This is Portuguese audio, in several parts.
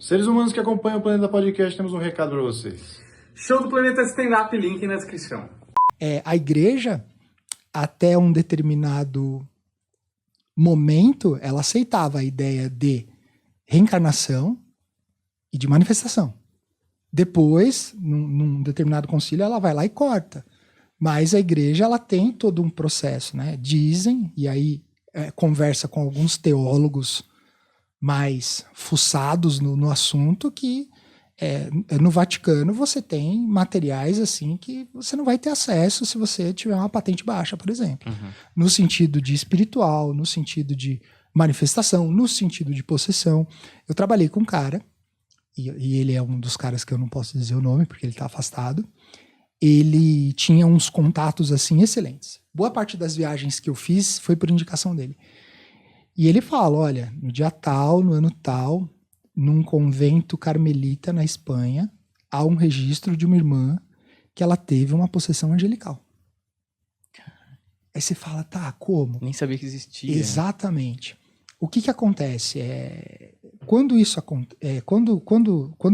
Seres humanos que acompanham o Planeta Podcast, temos um recado para vocês. Show do Planeta Stand-Up, link na descrição. A igreja, até um determinado momento, ela aceitava a ideia de reencarnação e de manifestação. Depois, num determinado concílio, ela vai lá e corta. Mas a igreja, ela tem todo um processo, né? Dizem, e aí conversa com alguns teólogos mais fuçados no assunto, que no Vaticano você tem materiais assim que você não vai ter acesso se você tiver uma patente baixa, por exemplo. Uhum. No sentido de espiritual, no sentido de manifestação, no sentido de possessão. Eu trabalhei com um cara, e ele é um dos caras que eu não posso dizer o nome, porque ele está afastado. Ele tinha uns contatos assim excelentes. Boa parte das viagens que eu fiz foi por indicação dele. E ele fala, olha, no dia tal, no ano tal, num convento carmelita na Espanha, há um registro de uma irmã que ela teve uma possessão angelical. Aí você fala, tá, como? Nem sabia que existia. Exatamente. O que acontece? Quando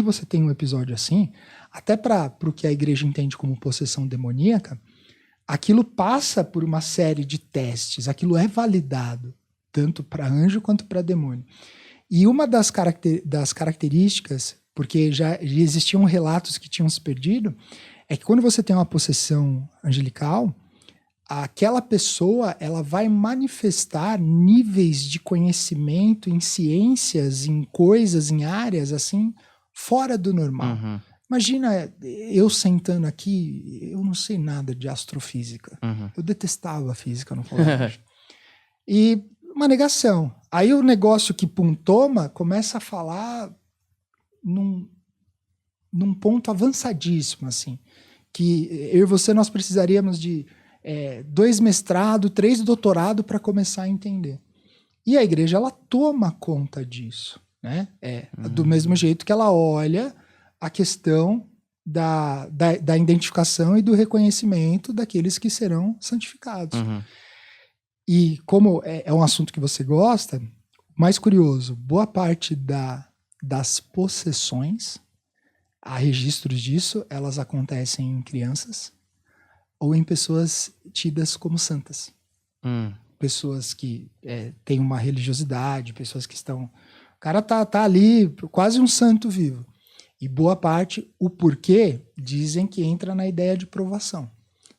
você tem um episódio assim, até para o que a igreja entende como possessão demoníaca, aquilo passa por uma série de testes, aquilo é validado, tanto para anjo quanto para demônio. E uma das características, porque já existiam relatos que tinham se perdido, é que quando você tem uma possessão angelical, aquela pessoa ela vai manifestar níveis de conhecimento em ciências, em coisas, em áreas assim, fora do normal. Uhum. Imagina eu sentando aqui, eu não sei nada de astrofísica. Uhum. Eu detestava a física no colégio. E uma negação. Aí o negócio que toma começa a falar num ponto avançadíssimo, assim, que eu e você nós precisaríamos de 2 mestrados, 3 doutorados para começar a entender. E a igreja, ela toma conta disso, né? Do mesmo jeito que ela olha a questão da identificação e do reconhecimento daqueles que serão santificados. Uhum. E como é um assunto que você gosta, mais curioso, boa parte das possessões, há registros disso, elas acontecem em crianças ou em pessoas tidas como santas. Pessoas que têm uma religiosidade, pessoas que estão... O cara tá ali, quase um santo vivo. E boa parte, o porquê, dizem que entra na ideia de provação.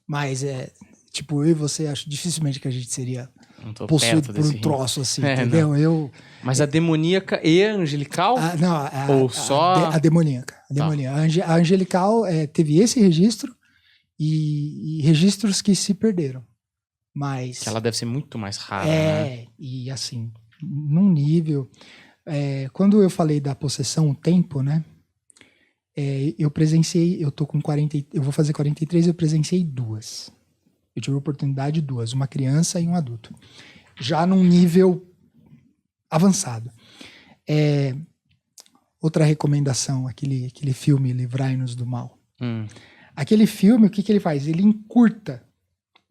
Mas tipo, eu e você, acho dificilmente que a gente seria possuído por um troço assim, entendeu? Mas a demoníaca e a angelical? Ou só... A demoníaca. A angelical teve esse registro e registros que se perderam. Mas... Que ela deve ser muito mais rara, né? E assim, num nível... quando eu falei da possessão, o tempo, né? Eu presenciei, eu vou fazer 43, eu presenciei 2. Eu tive a oportunidade de 2, uma criança e um adulto. Já num nível avançado. Outra recomendação, aquele filme Livrai-nos do Mal. Aquele filme, o que ele faz? Ele encurta,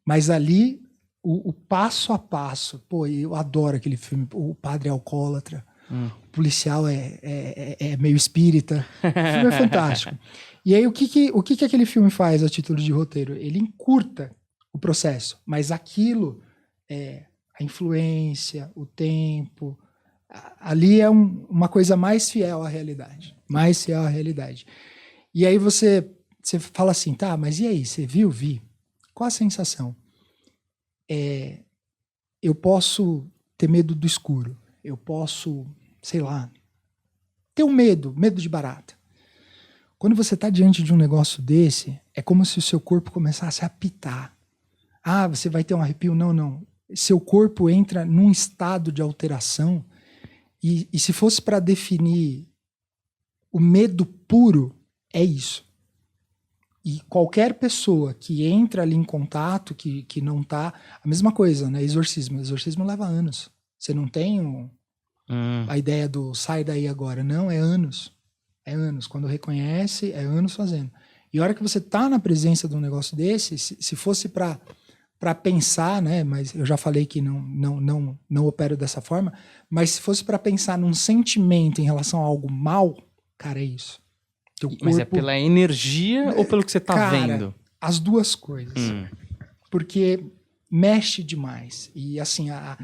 mas ali o passo a passo. Pô, eu adoro aquele filme. O padre é alcoólatra, o policial é meio espírita. O filme é fantástico. E aí o que aquele filme faz a título de roteiro? Ele encurta o processo, mas aquilo, a influência, o tempo, ali é uma coisa mais fiel à realidade. Mais fiel à realidade. E aí você fala assim, tá, mas e aí, você viu? Vi. Qual a sensação? Eu posso ter medo do escuro. Eu posso, sei lá, ter um medo de barata. Quando você está diante de um negócio desse, é como se o seu corpo começasse a apitar. Ah, você vai ter um arrepio? Não. Seu corpo entra num estado de alteração e se fosse para definir o medo puro, é isso. E qualquer pessoa que entra ali em contato, que não tá... A mesma coisa, né? Exorcismo. Exorcismo leva anos. Você não tem a ideia do sai daí agora. Não, é anos. É anos. Quando reconhece, é anos fazendo. E a hora que você tá na presença de um negócio desse, se fosse para pensar, né? Mas eu já falei que não opero dessa forma, mas se fosse para pensar num sentimento em relação a algo mal, Cara, é isso. Teu Mas é corpo- pela energia ou pelo que você tá Cara, vendo? As duas coisas. Porque mexe demais. E assim, a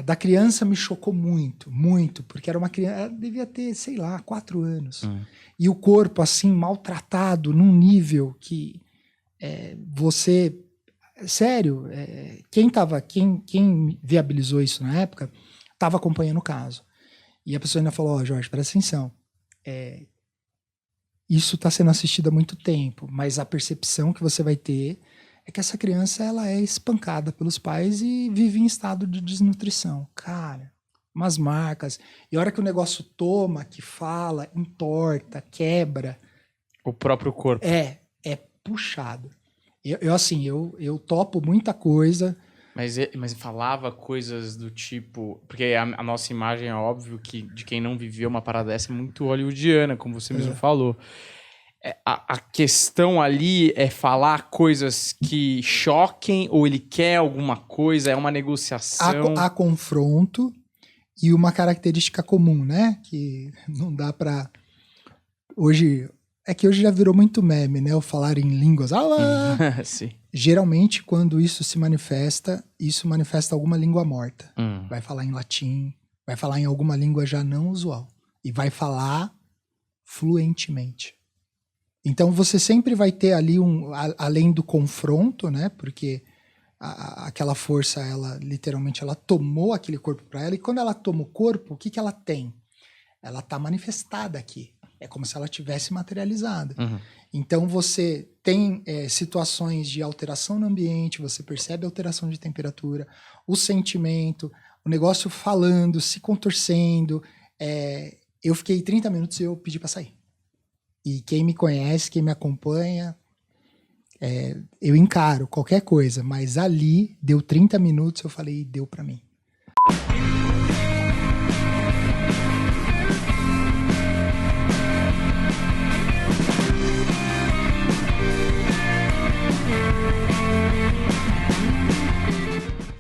da criança me chocou muito, muito, porque era uma criança, ela devia ter, sei lá, 4 anos. E o corpo, assim, maltratado num nível que você... Sério, quem viabilizou isso na época estava acompanhando o caso. E a pessoa ainda falou, Jorge, presta atenção, isso está sendo assistido há muito tempo, mas a percepção que você vai ter é que essa criança ela é espancada pelos pais e vive em estado de desnutrição. Cara, umas marcas. E a hora que o negócio toma, que fala, entorta, quebra... O próprio corpo. É puxado. Eu topo muita coisa. Mas falava coisas do tipo... Porque a nossa imagem é óbvio que de quem não viveu uma parada dessa é muito hollywoodiana, como você mesmo falou. A questão ali é falar coisas que choquem ou ele quer alguma coisa, é uma negociação. Há confronto e uma característica comum, né? Que não dá pra... Hoje já virou muito meme, né? O falar em línguas. Sim. Geralmente, quando isso manifesta alguma língua morta. Vai falar em latim, vai falar em alguma língua já não usual. E vai falar fluentemente. Então, você sempre vai ter ali, além do confronto, né? Porque aquela força, ela literalmente ela tomou aquele corpo para ela. E quando ela toma o corpo, o que ela tem? Ela está manifestada aqui. É como se ela tivesse materializada. Então, você tem situações de alteração no ambiente, você percebe a alteração de temperatura, o sentimento, o negócio falando, se contorcendo. Eu fiquei 30 minutos e eu pedi para sair. E quem me conhece, quem me acompanha, eu encaro qualquer coisa. Mas ali, deu 30 minutos, eu falei, deu para mim.